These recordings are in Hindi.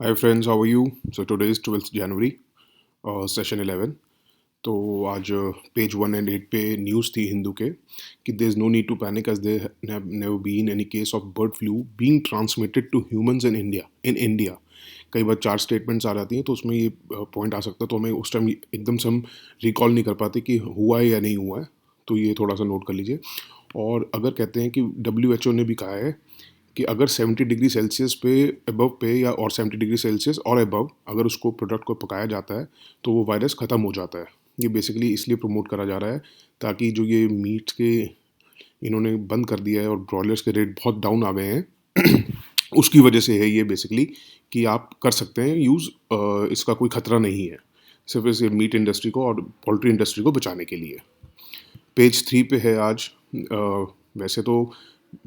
Hi friends, how are you? So today is 12th January, session 11। तो आज पेज 1 and 8 पे न्यूज़ थी हिंदू के कि there is no need to panic as there have never been any case of bird flu being transmitted to humans in India. कई बार चार स्टेटमेंट्स आ जाती हैं तो उसमें ये पॉइंट आ सकता है, तो हमें उस टाइम एकदम से हम रिकॉल नहीं कर पाते कि हुआ है या नहीं हुआ है। तो ये थोड़ा सा नोट कर लीजिए। और अगर कहते हैं कि WHO ने भी कहा है कि अगर 70 डिग्री सेल्सियस पे अबव पे या और 70 डिग्री सेल्सियस और अबव अगर उसको प्रोडक्ट को पकाया जाता है तो वो वायरस ख़त्म हो जाता है। ये बेसिकली इसलिए प्रमोट करा जा रहा है ताकि जो ये मीट के इन्होंने बंद कर दिया है और ब्रॉयलर्स के रेट बहुत डाउन आ गए हैं उसकी वजह से है ये बेसिकली कि आप कर सकते हैं यूज़। इसका कोई ख़तरा नहीं है, सिर्फ इस मीट इंडस्ट्री को और पोल्ट्री इंडस्ट्री को बचाने के लिए। पेज 3 पे है आज। वैसे तो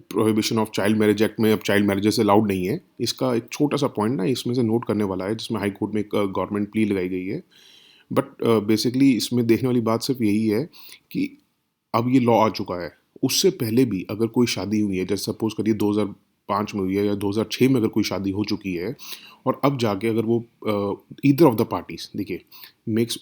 prohibition of child marriage act में अब चाइल्ड मैरिजेस अलाउड नहीं है। इसका एक छोटा सा पॉइंट ना इसमें से नोट करने वाला है, जिसमें हाई कोर्ट में एक गवर्नमेंट प्ली लगाई गई है। बट बेसिकली इसमें देखने वाली बात सिर्फ यही है कि अब ये लॉ आ चुका है। उससे पहले भी अगर कोई शादी हुई है, जैसे सपोज करिए 2005 में हुई है या 2006 में अगर कोई शादी हो चुकी है, और अब जाके अगर वो ईदर ऑफ द पार्टीज, देखिए, makes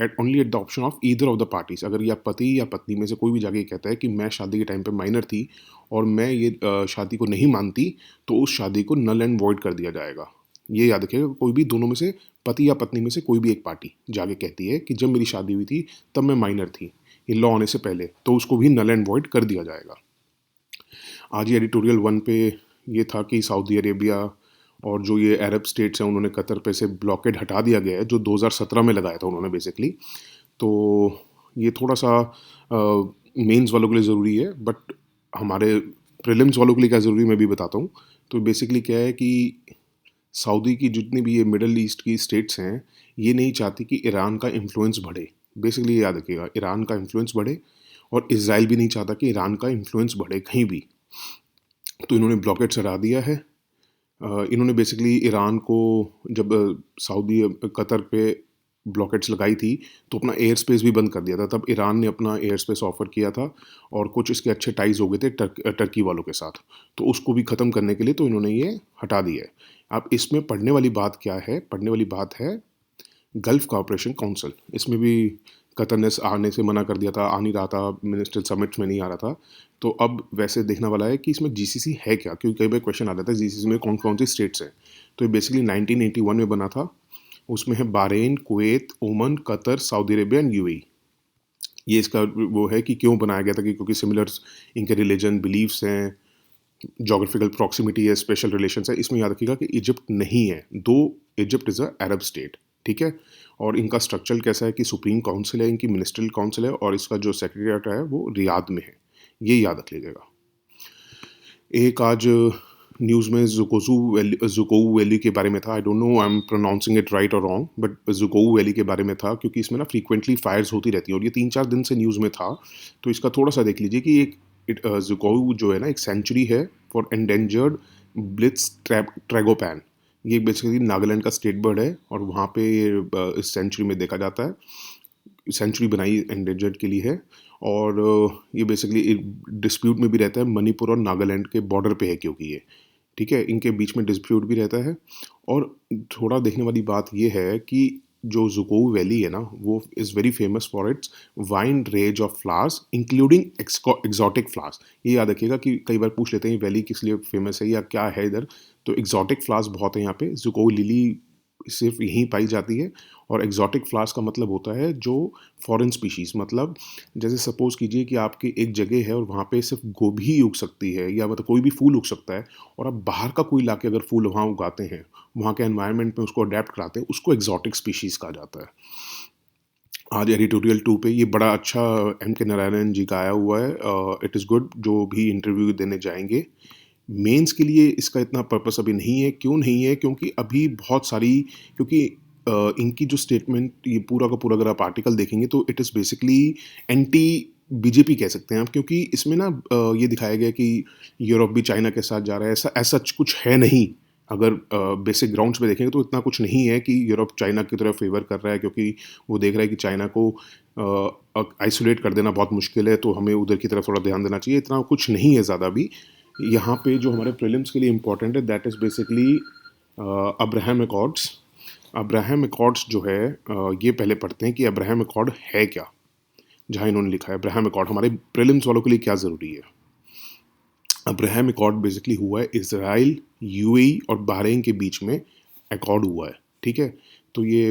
at only at the option of either of the parties, अगर या पति या पत्नी में से कोई भी जाके ये कहता है कि मैं शादी के टाइम पे माइनर थी और मैं ये शादी को नहीं मानती, तो उस शादी को नल एंड वॉइड कर दिया जाएगा। ये याद रखिएगा, कोई भी दोनों में से, पति या पत्नी में से कोई भी एक पार्टी जाके कहती है कि जब मेरी शादी हुई थी तब मैं माइनर थी, ये लॉ आने से पहले, तो उसको भी नल एंड वॉइड कर दिया जाएगा। आज ये एडिटोरियल 1 पे ये था कि सऊदी अरेबिया और जो ये अरब स्टेट्स हैं उन्होंने कतर पे से ब्लॉकेड हटा दिया गया है, जो 2017 में लगाया था उन्होंने बेसिकली। तो ये थोड़ा सा मेंस वालों के लिए ज़रूरी है, बट हमारे प्रीलिम्स वालों के लिए क्या ज़रूरी मैं भी बताता हूँ। तो बेसिकली क्या है कि सऊदी की जितनी भी ये मिडल ईस्ट की स्टेट्स हैं, ये नहीं चाहती कि ईरान का इन्फ्लुएंस बढ़े। बेसिकली याद रखिएगा, ईरान का इन्फ्लुएंस बढ़े, और इसराइल भी नहीं चाहता कि ईरान का इन्फ्लुएंस बढ़े कहीं भी। तो इन्होंने ब्लॉकेट्स हटा दिया है। इन्होंने बेसिकली ईरान को, जब सऊदी कतर पे ब्लॉकेट्स लगाई थी, तो अपना एयर स्पेस भी बंद कर दिया था। तब ईरान ने अपना एयर स्पेस ऑफर किया था और कुछ इसके अच्छे टाइज हो गए थे टर्की वालों के साथ, तो उसको भी ख़त्म करने के लिए तो इन्होंने ये हटा दिया है। अब इसमें पढ़ने वाली बात क्या है? पढ़ने वाली बात है गल्फ कॉपरेशन काउंसिल। इसमें भी कतर ने आने से मना कर दिया था, आ नहीं रहा था, मिनिस्टर समिट में नहीं आ रहा था। तो अब वैसे देखने वाला है कि इसमें जीसीसी है क्या, क्योंकि कई बार क्वेश्चन आ जाता है जीसीसी में कौन कौन सी स्टेट्स हैं। तो ये बेसिकली 1981 में बना था। उसमें है Warren, Kuwait, Oman, Qatar, Saudi Arabia and UAE. ये इसका वो है कि क्यों बनाया गया था, कि क्योंकि सिमिलर इनके रिलीजन बिलीव्स हैं, जोग्राफिकल प्रॉक्सिमिटी है, स्पेशल रिलेशंस है। इसमें याद रखिएगा कि इजिप्ट नहीं है, दो Egypt is a Arab state, ठीक है। और इनका स्ट्रक्चर कैसा है कि सुप्रीम काउंसिल है, इनकी मिनिस्ट्रियल काउंसिल है, और इसका जो सेक्रेटरीट है वो रियाद में है। ये याद रख लीजिएगा। एक आज न्यूज़ में जुकोऊ वैली के बारे में था। I don't know I am pronouncing it right और रॉन्ग, बट जुकोऊ वैली के बारे में था, क्योंकि इसमें ना फ्रीक्वेंटली फायर्स होती रहती हैं और ये 3-4 दिन से न्यूज़ में था। तो इसका थोड़ा सा देख लीजिए कि एक जुकोऊ जो है ना, एक सेंचुरी है फॉर एंडेंजर्ड ब्लिट्स ट्रैगोपैन। ये बेसिकली नागालैंड का स्टेट बर्ड है और वहाँ पे इस सेंचुरी में देखा जाता है। सेंचुरी बनाई एंडेंजर्ड के लिए है, और ये बेसिकली डिस्प्यूट में भी रहता है, मणिपुर और नागालैंड के बॉर्डर पे है, क्योंकि ये, ठीक है, इनके बीच में डिस्प्यूट भी रहता है। और थोड़ा देखने वाली बात ये है कि जो जुकोऊ वैली है ना, वो is very famous for its wine range of flowers including exotic flowers. ये याद रखिएगा कि कई बार पूछ लेते हैं वैली किस लिए फेमस है या क्या है इधर। तो एक्सोटिक फ्लावर्स बहुत है यहाँ पे। जुकोऊ लिली सिर्फ यहीं पाई जाती है। और एक्सोटिक फ्लावर्स का मतलब होता है जो फॉरेन स्पीशीज़, मतलब जैसे सपोज़ कीजिए कि आपकी एक जगह है और वहाँ पे सिर्फ गोभी ही उग सकती है, या मतलब कोई भी फूल उग सकता है, और आप बाहर का कोई लाके अगर फूल वहाँ उगाते हैं, वहाँ के एनवायरनमेंट में उसको अडेप्ट कराते हैं, उसको एक्सोटिक स्पीशीज़ कहा जाता है। आज एडिटोरियल 2 पे ये बड़ा अच्छा एम के नारायणन जी का आया हुआ है। इट इज़ गुड, जो भी इंटरव्यू देने जाएंगे। मेंस के लिए इसका इतना पर्पस अभी नहीं है। क्यों नहीं है? क्योंकि अभी बहुत सारी, क्योंकि इनकी जो स्टेटमेंट, ये पूरा का पूरा अगर आप आर्टिकल देखेंगे तो it is basically anti BJP कह सकते हैं आप, क्योंकि इसमें ना ये दिखाया गया कि यूरोप भी चाइना के साथ जा रहा है। ऐसा ऐसा कुछ है नहीं। अगर बेसिक ग्राउंड्स पे देखेंगे तो इतना कुछ नहीं है कि यूरोप चाइना की तरफ फेवर कर रहा है, क्योंकि वो देख रहा है कि चाइना को आइसोलेट कर देना बहुत मुश्किल है, तो हमें उधर की तरफ थोड़ा ध्यान देना चाहिए। इतना कुछ नहीं है ज़्यादा भी। यहाँ पे जो हमारे प्रीलिम्स के लिए इम्पोर्टेंट है, that is basically Abraham accords. Abraham accords जो है ये पहले पढ़ते हैं कि अब्राहम अकॉर्ड है क्या। जहाँ इन्होंने लिखा है अब्राहम अकॉर्ड हमारे प्रीलिम्स वालों के लिए क्या ज़रूरी है। अब्राहम अकॉर्ड बेसिकली हुआ है इसराइल, यूएई और बहरीन के बीच में अकॉर्ड हुआ है, ठीक है। तो ये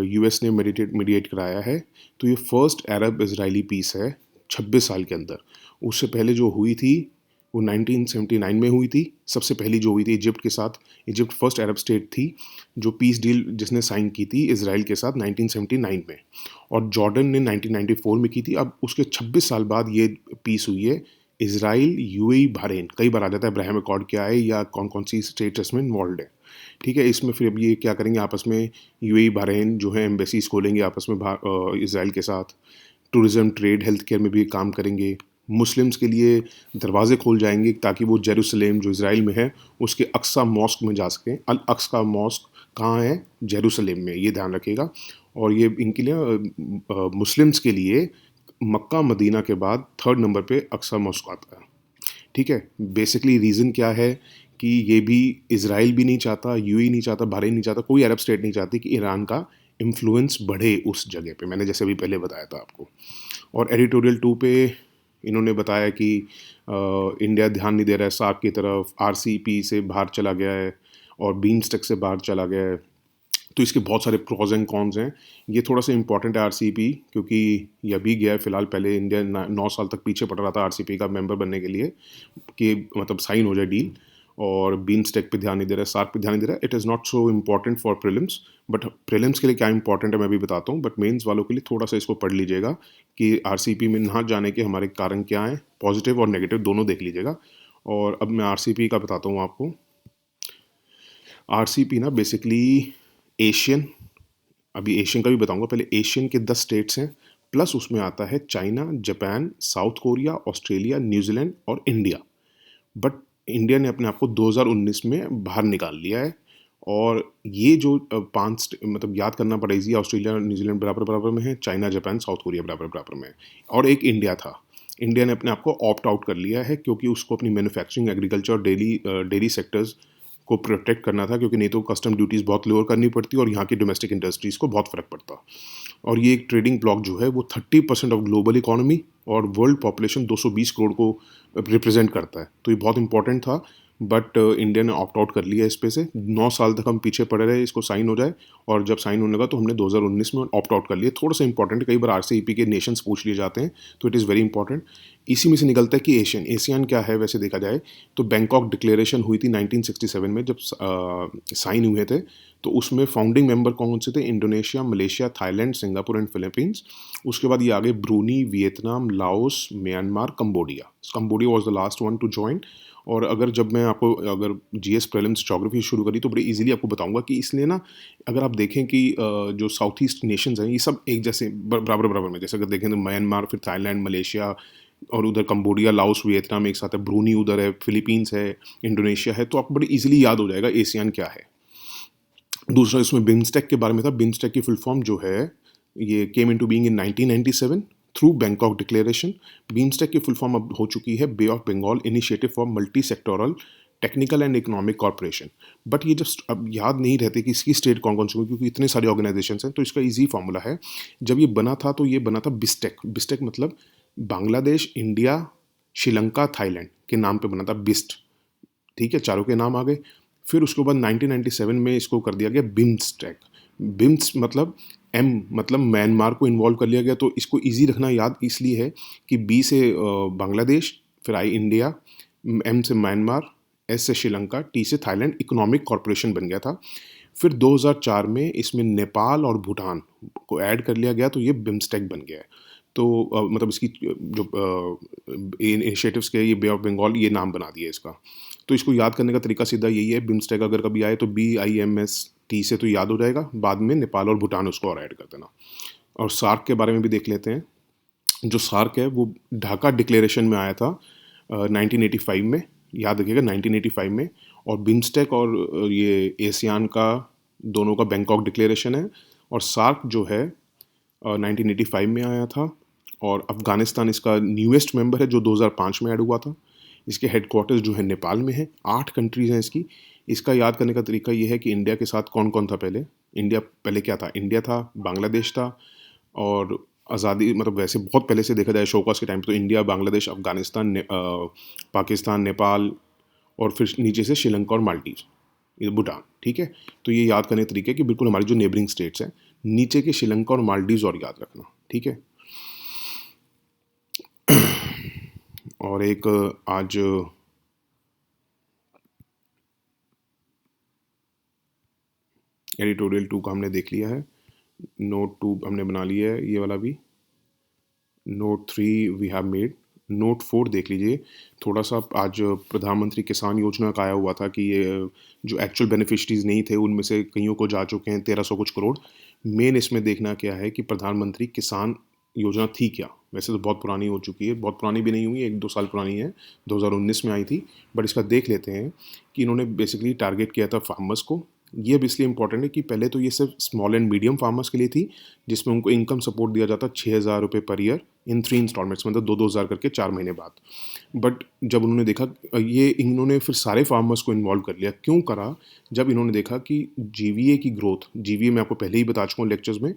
यूएस ने मीडिएट कराया है। तो ये फर्स्ट अरब इजरायली पीस है 26 साल के अंदर। उससे पहले जो हुई थी वो 1979 में हुई थी। सबसे पहली जो हुई थी इजिप्ट के साथ। इजिप्ट फर्स्ट अरब स्टेट थी जो पीस डील जिसने साइन की थी इसराइल के साथ 1979 में, और जॉर्डन ने 1994 में की थी। अब उसके 26 साल बाद ये पीस हुई है इसराइल, यूएई, बहरीन। कई बार आ जाता है अब्राहम अकॉर्ड क्या है या कौन कौन सी स्टेट्स इसमें इन्वॉल्व है, ठीक है। इसमें फिर अब ये क्या करेंगे आपस में, यूएई बहरीन जो है एम्बेसीज खोलेंगे आपस में इसराइल के साथ। टूरिज्म, ट्रेड, हेल्थ केयर में भी काम करेंगे। मुस्लिम्स के लिए दरवाजे खोल जाएंगे ताकि वो जेरूसलेम जो इसराइल में है उसके अक्सा मॉस्क में जा सकें। अल अक्सा मॉस्क कहाँ है? जेरूसलेम में, ये ध्यान रखिएगा। और ये इनके लिए मुस्लिम्स के लिए मक्का मदीना के बाद थर्ड नंबर पे अक्सा मॉस्क आता है, ठीक है। बेसिकली रीज़न क्या है कि ये भी इसराइल भी नहीं चाहता, यूएई नहीं चाहता, बहरीन नहीं चाहता, कोई अरब स्टेट नहीं चाहती कि ईरान का इन्फ्लुएंस बढ़े उस जगह पे। मैंने जैसे अभी पहले बताया था आपको। और एडिटोरियल 2 पे इन्होंने बताया कि इंडिया ध्यान नहीं दे रहा है सार्क की तरफ, आरसीपी से बाहर चला गया है और बीमस्टेक से बाहर चला गया है। तो इसके बहुत सारे प्रोज एंड कॉन्स हैं। ये थोड़ा सा इंपॉर्टेंट है आरसीपी, क्योंकि ये अभी गया है फिलहाल। पहले इंडिया 9 साल तक पीछे पड़ रहा था आरसीपी का मेंबर बनने के लिए कि मतलब साइन हो जाए डील, और बीमस्टेक पे ध्यान नहीं दे रहा है, सार्क पे ध्यान नहीं दे रहा है। It is not so important for prelims, but prelims के लिए क्या इंपॉर्टेंट है मैं भी बताता हूँ। बट मेंस वालों के लिए थोड़ा सा इसको पढ़ लीजिएगा कि आरसीपी में ना जाने के हमारे कारण क्या हैं, पॉजिटिव और नेगेटिव दोनों देख लीजिएगा। और अब मैं आरसीपी का बताता हूँ आपको। आरसीपी ना बेसिकली एशियन, अभी एशियन का भी बताऊंगा, पहले एशियन के 10 स्टेट्स हैं, प्लस उसमें आता है China, Japan, south Korea, Australia, New Zealand और इंडिया। बट इंडिया ने अपने आप को 2019 में बाहर निकाल लिया है। और ये जो मतलब याद करना पड़ा इजी, ऑस्ट्रेलिया, न्यूजीलैंड बराबर बराबर में है, चाइना, जापान, साउथ कोरिया बराबर बराबर में है, और एक इंडिया था। इंडिया ने अपने आप को ऑप्ट आउट कर लिया है क्योंकि उसको अपनी मैन्युफैक्चरिंग, एग्रीकल्चर और डेली सेक्टर्स को प्रोटेक्ट करना था, क्योंकि नहीं तो कस्टम ड्यूटीज़ बहुत लोअर करनी पड़ती और यहाँ की डोमेस्टिक इंडस्ट्रीज़ को बहुत फ़र्क पड़ता। और ये एक ट्रेडिंग ब्लॉक जो है वो 30% ऑफ ग्लोबल इकोनॉमी और वर्ल्ड पॉपुलेशन 220 करोड़ को रिप्रेजेंट करता है। तो ये बहुत इंपॉर्टेंट था, बट इंडिया ने ऑप्ट आउट कर लिया इस पे से। 9 साल तक हम पीछे पड़े रहे इसको साइन हो जाए, और जब साइन होने लगा तो हमने 2019 में ऑप्ट आउट कर लिया। थोड़ा सा इंपॉर्टेंट है, कई बार आरसीईपी के नेशंस पूछ लिए जाते हैं, तो इट इज़ वेरी इंपॉर्टेंट। इसी में से निकलता है कि एशियन क्या है वैसे देखा जाए तो। बैंकॉक डिक्लेरेशन हुई थी 1967 में जब साइन हुए थे। तो उसमें फाउंडिंग मेंबर कौन से थे? Indonesia, Malaysia, Thailand, Singapore and Philippines. उसके बाद ये आगे Bruny, Vietnam, Laos, Myanmar, Cambodia. Cambodia was the last one two join. और अगर जब मैं आपको अगर जीएस प्रीलिम्स ज्योग्राफी शुरू करी तो बड़े इजीली आपको बताऊंगा कि इसलिए ना, अगर आप देखें कि जो साउथ ईस्ट नेशंस हैं ये सब एक जैसे बराबर बराबर में, जैसे अगर देखें तो म्यांमार, फिर थाईलैंड, मलेशिया, और उधर कंबोडिया, लाओस, वियतनाम एक साथ है, ब्रूनी उधर है, फिलीपींस है, इंडोनेशिया है। तो आपको बड़ी इजीली याद हो जाएगा एशियन क्या है। दूसरा इसमें बिम्स्टेक के बारे में था। बिम्स्टेक की फुल फॉर्म जो है ये came into being in 1997 through Bangkok declaration. BIMSTEC की फुल फॉर्म अब हो चुकी है Bay of Bengal initiative for multi sectoral technical and economic corporation. But ये जब अब याद नहीं रहते कि इसकी स्टेट कौन कौन सी, क्योंकि इतने सारे ऑर्गेनाइजेशन हैं। तो इसका ईजी फार्मूला है, जब ये बना था तो ये बना था बिस्टेक। बिस्टेक मतलब बांग्लादेश, इंडिया, श्रीलंका, थाईलैंड के नाम पे बना था बिस्ट, ठीक है। चारों के नाम आ गए। फिर उसके बाद 1997 में इसको कर दिया गया बिम्स्टेक। बिम्स मतलब एम मतलब म्यांमार को इन्वॉल्व कर लिया गया। तो इसको इजी रखना याद इसलिए है कि बी से बांग्लादेश, फिर आई इंडिया, एम से म्यांमार, एस से श्रीलंका, टी से थाईलैंड, इकोनॉमिक कॉर्पोरेशन बन गया था। फिर 2004 में इसमें नेपाल और भूटान को ऐड कर लिया गया, तो ये बिम्स्टेक बन गया है। तो मतलब इसकी जो इनिशिएटिव्स के ये बे ऑफ बंगाल ये नाम बना दिया इसका। तो इसको याद करने का तरीका सीधा यही है, बिम्स्टेक अगर कभी आए तो BIMST से तो याद हो जाएगा, बाद में नेपाल और भूटान उसको और ऐड कर देना। और सार्क के बारे में भी देख लेते हैं। जो सार्क है वो ढाका डिक्लेरेशन में आया था 1985 में, याद रखिएगा 1985 में। और बिम्स्टेक और ये एशियान का दोनों का बैंकॉक डिक्लेरेशन है। और सार्क जो है 1985 में आया था। और अफ़गानिस्तान इसका न्यूएस्ट मेंबर है जो 2005 में ऐड हुआ था। इसके हेडक्वार्टर्स जो है नेपाल में है। 8 कंट्रीज़ हैं इसकी। इसका याद करने का तरीका ये है कि इंडिया के साथ कौन कौन था पहले। इंडिया पहले क्या था, इंडिया था, बांग्लादेश था, और आज़ादी मतलब वैसे बहुत पहले से देखा जाए शोकस के टाइम तो इंडिया, बांग्लादेश, अफगानिस्तान, पाकिस्तान, नेपाल, और फिर नीचे से श्रीलंका और मालदीव, ये भूटान। ठीक है, तो ये याद करने के तरीके कि बिल्कुल हमारी जो नेबरिंग स्टेट्स हैं, नीचे के श्रीलंका और मालदीव और याद रखना। ठीक है, और एक आज एडिटोरियल 2 का हमने देख लिया है, नोट 2 हमने बना लिया है, ये वाला भी, note 3 we have made, note 4 देख लीजिए। थोड़ा सा आज प्रधानमंत्री किसान योजना का आया हुआ था कि ये जो एक्चुअल बेनिफिशरीज नहीं थे उनमें से कईयों को जा चुके हैं 1300 कुछ करोड़। मेन इसमें देखना क्या है कि प्रधानमंत्री किसान योजना थी क्या। वैसे तो बहुत पुरानी हो चुकी है, बहुत पुरानी भी नहीं हुई, 1-2 साल पुरानी है, 2019 में आई थी, बट इसका देख लेते हैं कि इन्होंने बेसिकली टारगेट किया था फार्मर्स को। ये अब इसलिए इंपॉर्टेंट है कि पहले तो ये सिर्फ स्मॉल एंड मीडियम फार्मर्स के लिए थी, जिसमें उनको इनकम सपोर्ट दिया जाता 6,000 रुपये पर ईयर इन 3 इंस्टॉलमेंट्स, मतलब 2-2 हज़ार करके 4 महीने बाद। बट जब उन्होंने देखा, ये इन्होंने फिर सारे फार्मर्स को इन्वॉल्व कर लिया। क्यों करा? जब इन्होंने देखा कि जीवीए की ग्रोथ, जीवीए मैं आपको पहले ही बता चुका हूँ लेक्चर्स में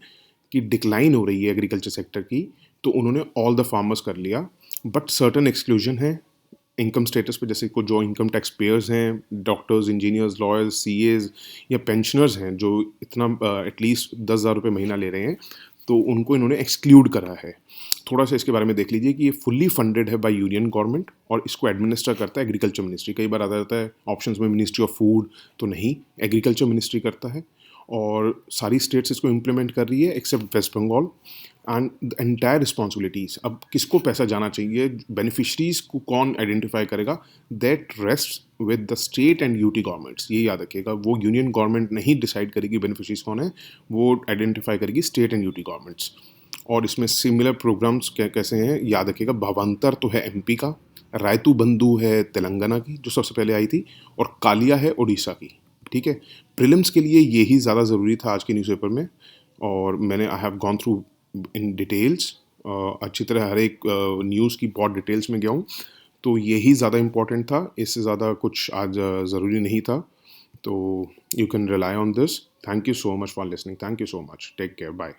कि डिक्लाइन हो रही है एग्रीकल्चर सेक्टर की, तो उन्होंने ऑल द फार्मर्स कर लिया। बट सर्टन एक्सक्लूजन है इनकम स्टेटस पे, जैसे को जो इनकम टैक्स पेयर्स हैं, डॉक्टर्स, इंजीनियर्स, लॉयर्स, सीएज या पेंशनर्स हैं जो इतना एटलीस्ट 10,000 रुपये महीना ले रहे हैं, तो उनको इन्होंने एक्सक्लूड करा है। थोड़ा सा इसके बारे में देख लीजिए कि ये फुल्ली फंडेड है बाय यूनियन गवर्नमेंट, और इसको एडमिनिस्टर करता है एग्रीकल्चर मिनिस्ट्री। कई बार आता रहता है ऑप्शंस में मिनिस्ट्री ऑफ फूड, तो नहीं, एग्रीकल्चर मिनिस्ट्री करता है। और सारी स्टेट्स इसको इम्प्लीमेंट कर रही है except West Bengal, and the entire responsibilities. अब किसको पैसा जाना चाहिए, बेनिफिशरीज को कौन आइडेंटिफाई करेगा, that rest with the state and UT governments. ये याद रखिएगा, वो यूनियन गवर्नमेंट नहीं डिसाइड करेगी बेनिफिशरीज कौन है, वो आइडेंटिफाई करेगी स्टेट एंड यूटी गवर्नमेंट्स। और इसमें सिमिलर प्रोग्राम्स कैसे हैं याद रखिएगा, भावांतर तो है एमपी का, रायतू बंधु है तेलंगाना की जो सबसे पहले आई थी, और कालिया है उड़ीसा की। ठीक है, प्रीलिम्स के लिए यही ज़्यादा ज़रूरी था आज के न्यूज़पेपर में, और मैंने I have gone through in details, अच्छी तरह हर एक न्यूज़ की बहुत डिटेल्स में गया हूँ, तो यही ज़्यादा इम्पॉर्टेंट था, इससे ज़्यादा कुछ आज ज़रूरी नहीं था। तो you can rely on this. Thank you so much for listening, thank you so much, take care, bye.